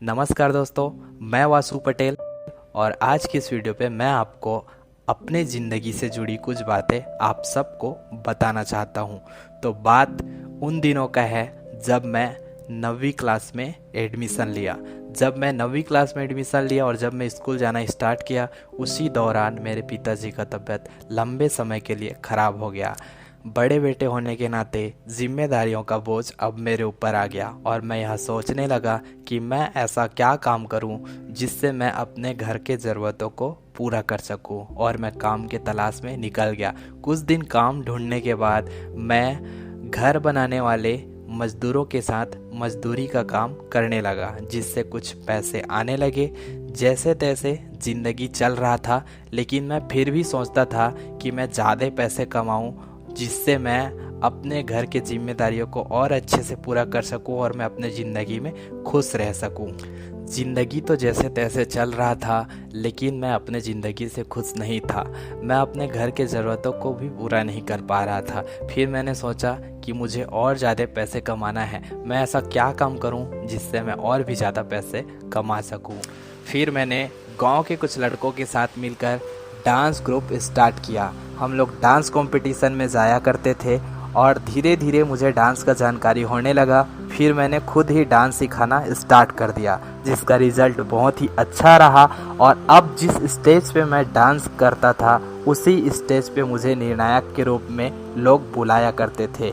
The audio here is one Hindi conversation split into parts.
नमस्कार दोस्तों, मैं वासु पटेल और आज की इस वीडियो पे मैं आपको अपने ज़िंदगी से जुड़ी कुछ बातें आप सबको बताना चाहता हूँ। तो बात उन दिनों का है जब मैं 9वीं क्लास में एडमिशन लिया। जब मैं 9वीं क्लास में एडमिशन लिया और जब मैं स्कूल जाना स्टार्ट किया, उसी दौरान मेरे पिताजी का तबीयत लंबे समय के लिए ख़राब हो गया। बड़े बेटे होने के नाते जिम्मेदारियों का बोझ अब मेरे ऊपर आ गया और मैं यह सोचने लगा कि मैं ऐसा क्या काम करूं जिससे मैं अपने घर के ज़रूरतों को पूरा कर सकूं। और मैं काम के तलाश में निकल गया। कुछ दिन काम ढूंढने के बाद मैं घर बनाने वाले मज़दूरों के साथ मज़दूरी का काम करने लगा, जिससे कुछ पैसे आने लगे। जैसे तैसे ज़िंदगी चल रहा था, लेकिन मैं फिर भी सोचता था कि मैं ज़्यादा पैसे कमाऊं जिससे मैं अपने घर के जिम्मेदारियों को और अच्छे से पूरा कर सकूं और मैं अपने ज़िंदगी में खुश रह सकूं। ज़िंदगी तो जैसे तैसे चल रहा था, लेकिन मैं अपने ज़िंदगी से खुश नहीं था। मैं अपने घर के ज़रूरतों को भी पूरा नहीं कर पा रहा था। फिर मैंने सोचा कि मुझे और ज़्यादा पैसे कमाना है। मैं ऐसा क्या काम करूं जिससे मैं और भी ज़्यादा पैसे कमा सकूं। फिर मैंने गांव के कुछ लड़कों के साथ मिलकर डांस ग्रुप स्टार्ट किया। हम लोग डांस कंपटीशन में जाया करते थे और धीरे धीरे मुझे डांस का जानकारी होने लगा। फिर मैंने खुद ही डांस सिखाना स्टार्ट कर दिया, जिसका रिज़ल्ट बहुत ही अच्छा रहा। और अब जिस स्टेज पे मैं डांस करता था, उसी स्टेज पे मुझे निर्णायक के रूप में लोग बुलाया करते थे।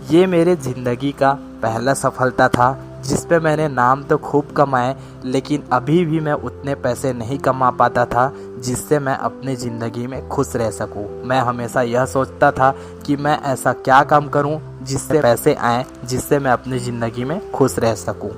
ये मेरे ज़िंदगी का पहला सफलता था, जिस पे मैंने नाम तो खूब कमाए, लेकिन अभी भी मैं उतने पैसे नहीं कमा पाता था जिससे मैं अपनी ज़िंदगी में खुश रह सकूं। मैं हमेशा यह सोचता था कि मैं ऐसा क्या काम करूं जिससे पैसे आएँ, जिससे मैं अपनी ज़िंदगी में खुश रह सकूं।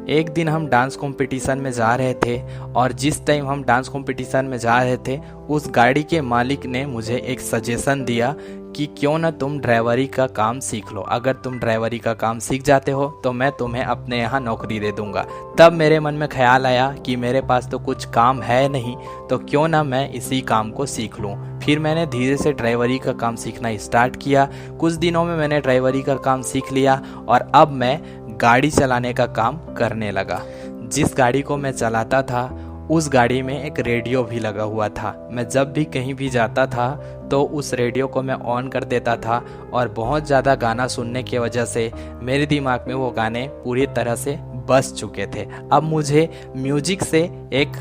एक दिन हम डांस कंपटीशन में जा रहे थे और जिस टाइम हम डांस कंपटीशन में जा रहे थे, उस गाड़ी के मालिक ने मुझे एक सजेशन दिया कि क्यों ना तुम ड्राइवरी का काम सीख लो। अगर तुम ड्राइवरी का काम सीख जाते हो तो मैं तुम्हें अपने यहाँ नौकरी दे दूंगा। तब मेरे मन में ख्याल आया कि मेरे पास तो कुछ काम है नहीं, तो क्यों ना मैं इसी काम को सीख लूँ। फिर मैंने धीरे से ड्राइवरी का काम सीखना स्टार्ट किया। कुछ दिनों में मैंने ड्राइवरी का काम सीख लिया और अब मैं गाड़ी चलाने का काम करने लगा। जिस गाड़ी को मैं चलाता था, उस गाड़ी में एक रेडियो भी लगा हुआ था। मैं जब भी कहीं भी जाता था तो उस रेडियो को मैं ऑन कर देता था और बहुत ज़्यादा गाना सुनने की वजह से मेरे दिमाग में वो गाने पूरी तरह से बस चुके थे। अब मुझे म्यूजिक से एक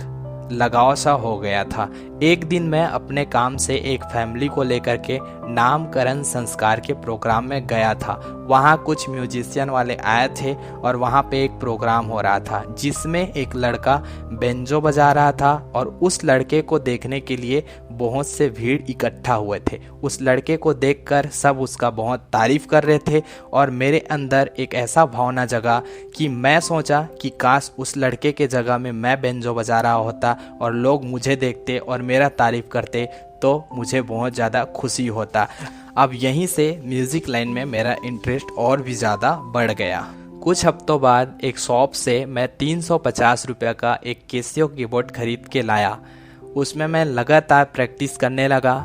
लगाव सा हो गया था। एक दिन मैं अपने काम से एक फैमिली को लेकर के नामकरण संस्कार के प्रोग्राम में गया था। वहाँ कुछ म्यूजिशियन वाले आए थे और वहाँ पे एक प्रोग्राम हो रहा था जिसमें एक लड़का बेंजो बजा रहा था और उस लड़के को देखने के लिए बहुत से भीड़ इकट्ठा हुए थे। उस लड़के को देखकर सब उसका बहुत तारीफ कर रहे थे और मेरे अंदर एक ऐसा भावना जगा कि मैं सोचा कि काश उस लड़के के जगह में मैं बेंजो बजा रहा होता और लोग मुझे देखते और मेरा तारीफ करते, तो मुझे बहुत ज़्यादा खुशी होता। अब यहीं से म्यूज़िक लाइन में मेरा इंटरेस्ट और भी ज़्यादा बढ़ गया। कुछ हफ्तों बाद एक शॉप से मैं 350 रुपये का एक कैसियो कीबोर्ड खरीद के लाया। उसमें मैं लगातार प्रैक्टिस करने लगा।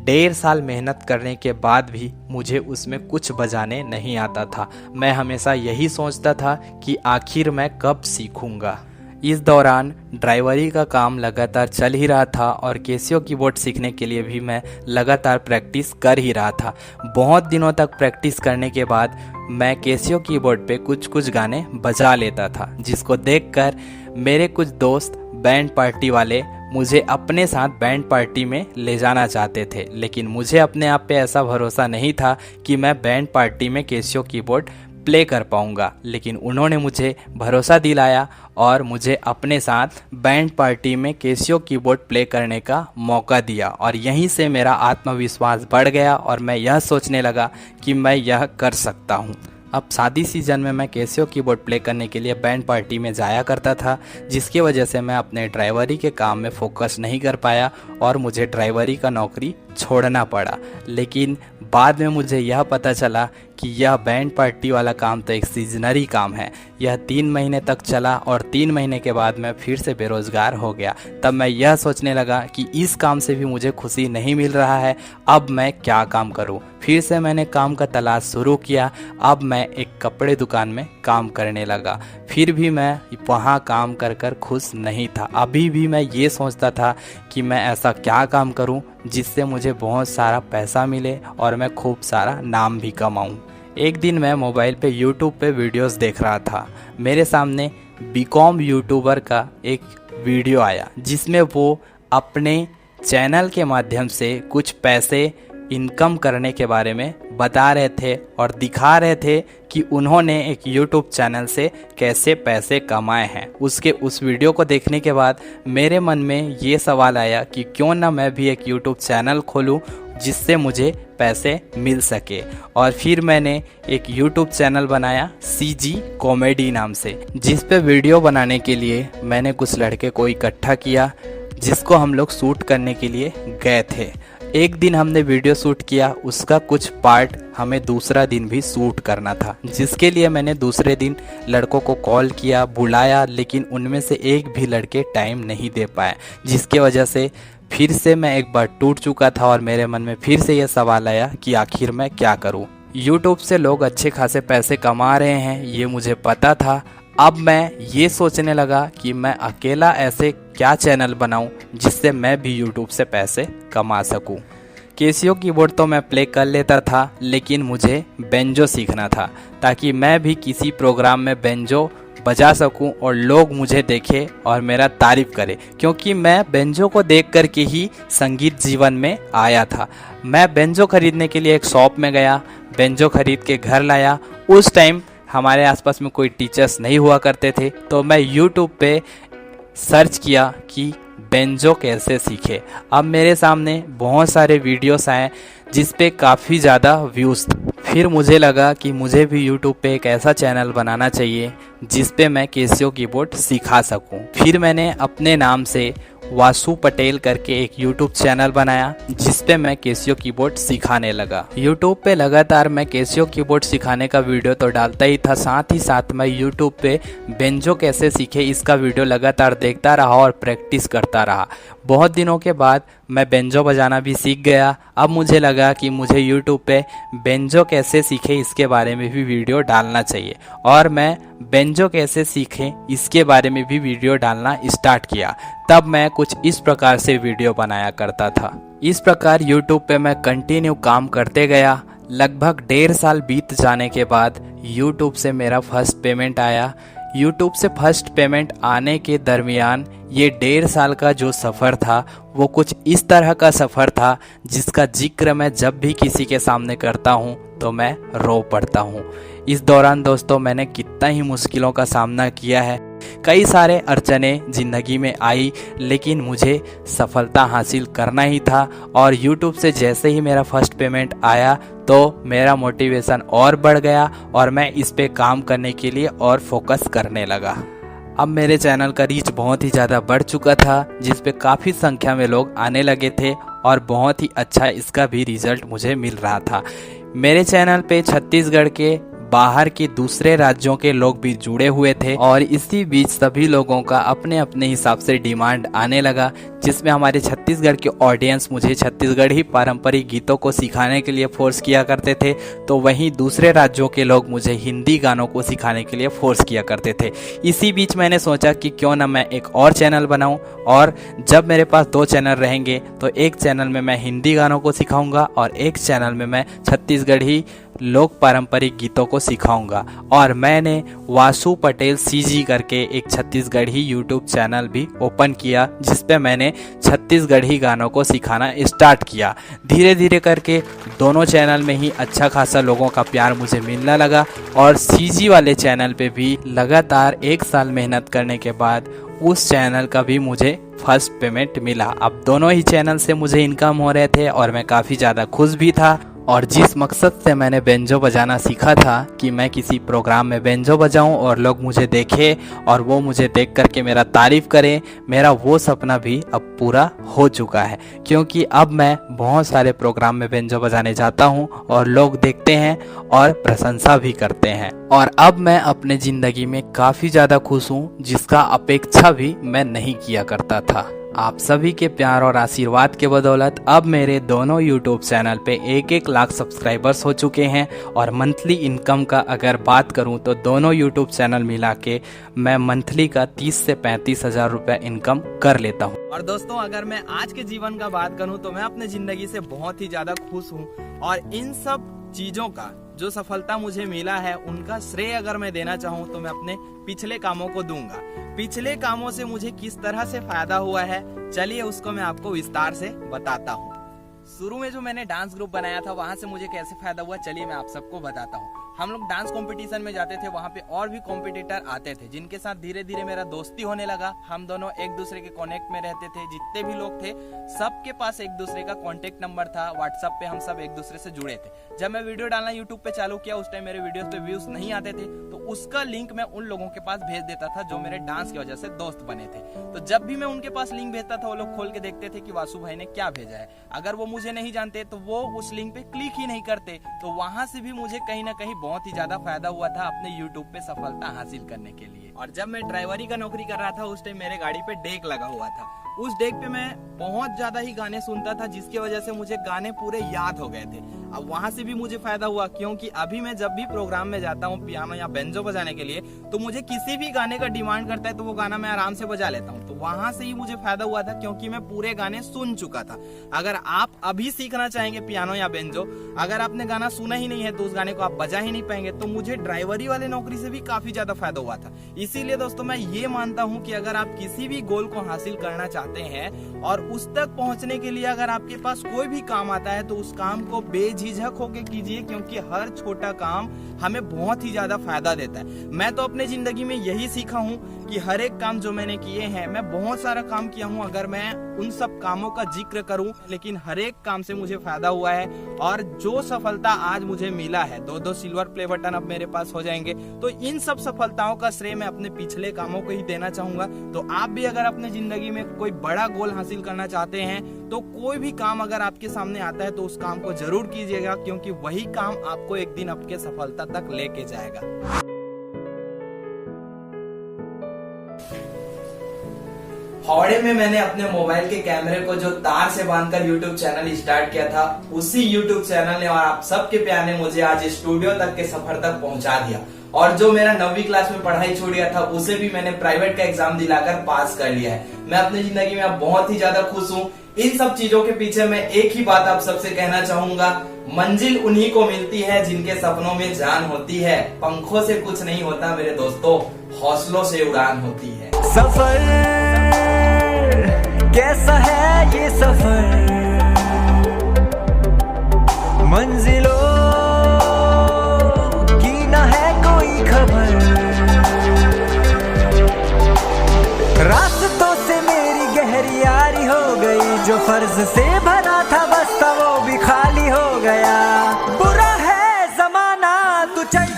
1.5 साल मेहनत करने के बाद भी मुझे उसमें कुछ बजाने नहीं आता था। मैं हमेशा यही सोचता था कि आखिर मैं कब सीखूंगा। इस दौरान ड्राइवरी का काम लगातार चल ही रहा था और कैसियो कीबोर्ड सीखने के लिए भी मैं लगातार प्रैक्टिस कर ही रहा था। बहुत दिनों तक प्रैक्टिस करने के बाद मैं कैसियो कीबोर्ड पे कुछ कुछ गाने बजा लेता था, जिसको देखकर मेरे कुछ दोस्त बैंड पार्टी वाले मुझे अपने साथ बैंड पार्टी में ले जाना चाहते थे। लेकिन मुझे अपने आप पे ऐसा भरोसा नहीं था कि मैं बैंड पार्टी में कैसियो कीबोर्ड प्ले कर पाऊंगा। लेकिन उन्होंने मुझे भरोसा दिलाया और मुझे अपने साथ बैंड पार्टी में कैसियो कीबोर्ड प्ले करने का मौका दिया और यहीं से मेरा आत्मविश्वास बढ़ गया और मैं यह सोचने लगा कि मैं यह कर सकता हूँ। अब शादी सीजन में मैं कैसियो कीबोर्ड प्ले करने के लिए बैंड पार्टी में जाया करता था, जिसकी वजह से मैं अपने ड्राइवरी के काम में फोकस नहीं कर पाया और मुझे ड्राइवरी का नौकरी छोड़ना पड़ा। लेकिन बाद में मुझे यह पता चला कि यह बैंड पार्टी वाला काम तो एक सीजनरी काम है। यह 3 महीने तक चला और 3 महीने के बाद मैं फिर से बेरोज़गार हो गया। तब मैं यह सोचने लगा कि इस काम से भी मुझे खुशी नहीं मिल रहा है, अब मैं क्या काम करूं। फिर से मैंने काम का तलाश शुरू किया। अब मैं एक कपड़े दुकान में काम करने लगा। फिर भी मैं वहाँ काम कर कर खुश नहीं था। अभी भी मैं ये सोचता था कि मैं ऐसा क्या काम करूँ जिससे मुझे बहुत सारा पैसा मिले और मैं खूब सारा नाम भी कमाऊँ। एक दिन मैं मोबाइल पे यूट्यूब पे वीडियोस देख रहा था। मेरे सामने बीकॉम यूट्यूबर का एक वीडियो आया जिसमें वो अपने चैनल के माध्यम से कुछ पैसे इनकम करने के बारे में बता रहे थे और दिखा रहे थे कि उन्होंने एक यूट्यूब चैनल से कैसे पैसे कमाए हैं। उस वीडियो को देखने के बाद मेरे मन में ये सवाल आया कि क्यों ना मैं भी एक यूट्यूब चैनल खोलूं जिससे मुझे पैसे मिल सके। और फिर मैंने एक यूट्यूब चैनल बनाया CG कॉमेडी नाम से, जिस पे वीडियो बनाने के लिए मैंने कुछ लड़के को इकट्ठा किया जिसको हम लोग शूट करने के लिए गए थे। एक दिन हमने वीडियो शूट किया, उसका कुछ पार्ट हमें दूसरा दिन भी शूट करना था, जिसके लिए मैंने दूसरे दिन लड़कों को कॉल किया, बुलाया, लेकिन उनमें से एक भी लड़के टाइम नहीं दे पाए, जिसके वजह से फिर से मैं एक बार टूट चुका था और मेरे मन में फिर से यह सवाल आया कि आखिर मैं क्या करूं। यूट्यूब से लोग अच्छे खासे पैसे कमा रहे हैं, ये मुझे पता था। अब मैं ये सोचने लगा कि मैं अकेला ऐसे क्या चैनल बनाऊं जिससे मैं भी यूट्यूब से पैसे कमा सकूं। कैसियो कीबोर्ड तो मैं प्ले कर लेता था, लेकिन मुझे बेंजो सीखना था ताकि मैं भी किसी प्रोग्राम में बेंजो बजा सकूं और लोग मुझे देखें और मेरा तारीफ करें, क्योंकि मैं बेंजो को देख कर के ही संगीत जीवन में आया था। मैं बेंजो खरीदने के लिए एक शॉप में गया, बेंजो खरीद के घर लाया। उस टाइम हमारे आसपास में कोई टीचर्स नहीं हुआ करते थे, तो मैं यूट्यूब पे सर्च किया कि बेंजो कैसे सीखे। अब मेरे सामने बहुत सारे वीडियोस आए जिस पे काफ़ी ज़्यादा व्यूज़ थे। फिर मुझे लगा कि मुझे भी यूट्यूब पे एक ऐसा चैनल बनाना चाहिए जिस पे मैं कैसियो कीबोर्ड सिखा सकूं। फिर मैंने अपने नाम से वासु पटेल करके एक यूट्यूब चैनल बनाया जिस पे मैं कैसियो कीबोर्ड सिखाने लगा। यूट्यूब पे लगातार मैं कैसियो कीबोर्ड सिखाने का वीडियो तो डालता ही था, साथ ही साथ मैं यूट्यूब पे बेंजो कैसे सीखे इसका वीडियो लगातार देखता रहा और प्रैक्टिस करता रहा। बहुत दिनों के बाद मैं बेंजो बजाना भी सीख गया। अब मुझे लगा कि मुझे यूट्यूब पे बेंजो कैसे सीखे इसके बारे में भी वीडियो डालना चाहिए, और मैं बेंजो कैसे सीखे इसके बारे में भी वीडियो डालना स्टार्ट किया। तब मैं कुछ इस प्रकार से वीडियो बनाया करता था। इस प्रकार यूट्यूब पे मैं कंटिन्यू काम करते गया। लगभग 1.5 साल बीत जाने के बाद यूट्यूब से मेरा फर्स्ट पेमेंट आया। यूट्यूब से फर्स्ट पेमेंट आने के दरमियान ये 1.5 साल का जो सफ़र था वो कुछ इस तरह का सफ़र था जिसका जिक्र मैं जब भी किसी के सामने करता हूँ तो मैं रो पड़ता हूँ। इस दौरान दोस्तों मैंने कितना ही मुश्किलों का सामना किया है। कई सारे अड़चने ज़िंदगी में आई, लेकिन मुझे सफलता हासिल करना ही था। और यूट्यूब से जैसे ही मेरा फर्स्ट पेमेंट आया तो मेरा मोटिवेशन और बढ़ गया और मैं इस पे काम करने के लिए और फोकस करने लगा। अब मेरे चैनल का रीच बहुत ही ज़्यादा बढ़ चुका था, जिस पे काफ़ी संख्या में लोग आने लगे थे और बहुत ही अच्छा इसका भी रिजल्ट मुझे मिल रहा था। मेरे चैनल पे छत्तीसगढ़ के बाहर के दूसरे राज्यों के लोग भी जुड़े हुए थे और इसी बीच सभी लोगों का अपने अपने हिसाब से डिमांड आने लगा, जिसमें हमारे छत्तीसगढ़ के ऑडियंस मुझे छत्तीसगढ़ी पारंपरिक गीतों को सिखाने के लिए फोर्स किया करते थे, तो वहीं दूसरे राज्यों के लोग मुझे हिंदी गानों को सिखाने के लिए फोर्स किया करते थे। इसी बीच मैंने सोचा कि क्यों ना मैं एक और चैनल बनाऊं, और जब मेरे पास 2 चैनल रहेंगे तो एक चैनल में मैं हिंदी गानों को सिखाऊंगा और एक चैनल में मैं छत्तीसगढ़ी लोक पारंपरिक गीतों को सिखाऊंगा। और मैंने वासु पटेल CG करके एक छत्तीसगढ़ी यूट्यूब चैनल भी ओपन किया, जिस पे मैंने छत्तीसगढ़ी गानों को सिखाना स्टार्ट किया। धीरे धीरे करके दोनों चैनल में ही अच्छा खासा लोगों का प्यार मुझे मिलने लगा और CG वाले चैनल पे भी लगातार 1 साल मेहनत करने के बाद उस चैनल का भी मुझे फर्स्ट पेमेंट मिला। अब दोनों ही चैनल से मुझे इनकम हो रहे थे और मैं काफ़ी ज़्यादा खुश भी था। और जिस मकसद से मैंने बेंजो बजाना सीखा था कि मैं किसी प्रोग्राम में बेंजो बजाऊं और लोग मुझे देखें और वो मुझे देख करके मेरा तारीफ़ करें, मेरा वो सपना भी अब पूरा हो चुका है, क्योंकि अब मैं बहुत सारे प्रोग्राम में बेंजो बजाने जाता हूं और लोग देखते हैं और प्रशंसा भी करते हैं। और अब मैं अपने ज़िंदगी में काफ़ी ज़्यादा खुश हूँ, जिसका अपेक्षा भी मैं नहीं किया करता था। आप सभी के प्यार और आशीर्वाद के बदौलत अब मेरे दोनों YouTube चैनल पे 1-1 लाख सब्सक्राइबर्स हो चुके हैं और मंथली इनकम का अगर बात करूं तो दोनों YouTube चैनल मिला के मैं मंथली का 30 से 35 हज़ार रुपये इनकम कर लेता हूं। और दोस्तों अगर मैं आज के जीवन का बात करूं तो मैं अपने ज़िंदगी से बहुत ही ज़्यादा खुश हूं और इन सब चीज़ों का जो सफलता मुझे मिला है उनका श्रेय अगर मैं देना चाहूँ तो मैं अपने पिछले कामों को दूंगा। पिछले कामों से मुझे किस तरह से फायदा हुआ है चलिए उसको मैं आपको विस्तार से बताता हूँ। शुरू में जो मैंने डांस ग्रुप बनाया था वहां से मुझे कैसे फायदा हुआ चलिए मैं आप सबको बताता हूँ। हम लोग डांस कंपटीशन में जाते थे, वहाँ पे और भी कॉम्पिटिटर आते थे जिनके साथ धीरे धीरे मेरा दोस्ती होने लगा। हम दोनों एक दूसरे के कॉन्टेक्ट में रहते थे। जितने भी लोग थे सबके पास एक दूसरे का कॉन्टेक्ट नंबर था। व्हाट्सएप पे हम सब एक दूसरे से जुड़े थे। जब मैं वीडियो डालना यूट्यूब पे चालू किया उस टाइम मेरे वीडियोस पे व्यूज नहीं आते थे तो उसका लिंक मैं उन लोगों के पास भेज देता था जो मेरे डांस की वजह से दोस्त बने थे। तो जब भी मैं उनके पास लिंक भेजता था वो लोग खोल के देखते थे कि वासु भाई ने क्या भेजा है। अगर वो मुझे नहीं जानते तो वो उस लिंक पे क्लिक ही नहीं करते। तो वहां से भी मुझे कहीं ना कहीं बहुत ही ज्यादा फायदा हुआ था अपने YouTube पे सफलता हासिल करने के लिए। और जब मैं ड्राइवरी का नौकरी कर रहा था उस टाइम मेरे गाड़ी पे डेक लगा हुआ था। उस डेक पे मैं बहुत ज्यादा ही गाने सुनता था जिसकी वजह से मुझे गाने पूरे याद हो गए थे। अब वहां से भी मुझे फायदा हुआ क्योंकि अभी मैं जब भी प्रोग्राम में जाता हूँ पियानो या बेंजो बजाने के लिए तो मुझे किसी भी गाने का डिमांड करता है तो वो गाना मैं आराम से बजा लेता हूँ। तो वहां से ही मुझे फायदा हुआ था क्योंकि मैं पूरे गाने सुन चुका था। अगर आप अभी सीखना चाहेंगे पियानो या बेंजो, अगर आपने गाना सुना ही नहीं है तो उस गाने को आप बजा ही नहीं पाएंगे। तो मुझे ड्राइवरी वाले नौकरी से भी काफी ज्यादा फायदा हुआ था। इसीलिए दोस्तों मैं ये मानता हूँ कि अगर आप किसी भी गोल को हासिल करना चाहते हैं और उस तक पहुंचने के लिए अगर आपके पास कोई भी काम आता है तो उस काम को बेझिझक होकर कीजिए क्योंकि हर छोटा काम हमें बहुत ही ज्यादा फायदा देता है। मैं तो अपने जिंदगी में यही सीखा हूँ कि हर एक काम जो मैंने किए हैं, मैं बहुत सारा काम किया हूँ अगर मैं उन सब कामों का जिक्र करूं, लेकिन हर एक काम से मुझे फायदा हुआ है। और जो सफलता आज मुझे मिला है, 2-2 सिल्वर प्ले बटन अब मेरे पास हो जाएंगे, तो इन सब सफलताओं का श्रेय मैं अपने पिछले कामों को ही देना चाहूंगा। तो आप भी अगर अपने जिंदगी में कोई बड़ा गोल हासिल करना चाहते हैं तो कोई भी काम अगर आपके सामने आता है तो उस काम को जरूर कीजिएगा क्योंकि वही काम आपको एक दिन आपके सफलता तक लेके जाएगा। हावड़े में मैंने अपने मोबाइल के कैमरे को जो तार से बांधकर YouTube चैनल स्टार्ट किया था उसी YouTube चैनल ने और आप सबके प्यार ने मुझे आज स्टूडियो तक के सफर तक पहुंचा दिया। और जो मेरा 9वीं क्लास में पढ़ाई छूट गया था उसे भी मैंने प्राइवेट का एग्जाम दिलाकर पास कर लिया है। मैं अपनी जिंदगी में अब बहुत ही ज्यादा खुश हूँ। इन सब चीजों के पीछे मैं एक ही बात आप सबसे कहना चाहूंगा, मंजिल उन्हीं को मिलती है जिनके सपनों में जान होती है। पंखों से कुछ नहीं होता मेरे दोस्तों, हौसलों से उड़ान होती है। सफर कैसा है ये सफर, मंजिलों की न है कोई खबर, रास्तों से मेरी गहरी यारी हो गई, जो फर्ज से भरा था बस्ता वो भी खाली हो गया। बुरा है जमाना तू चल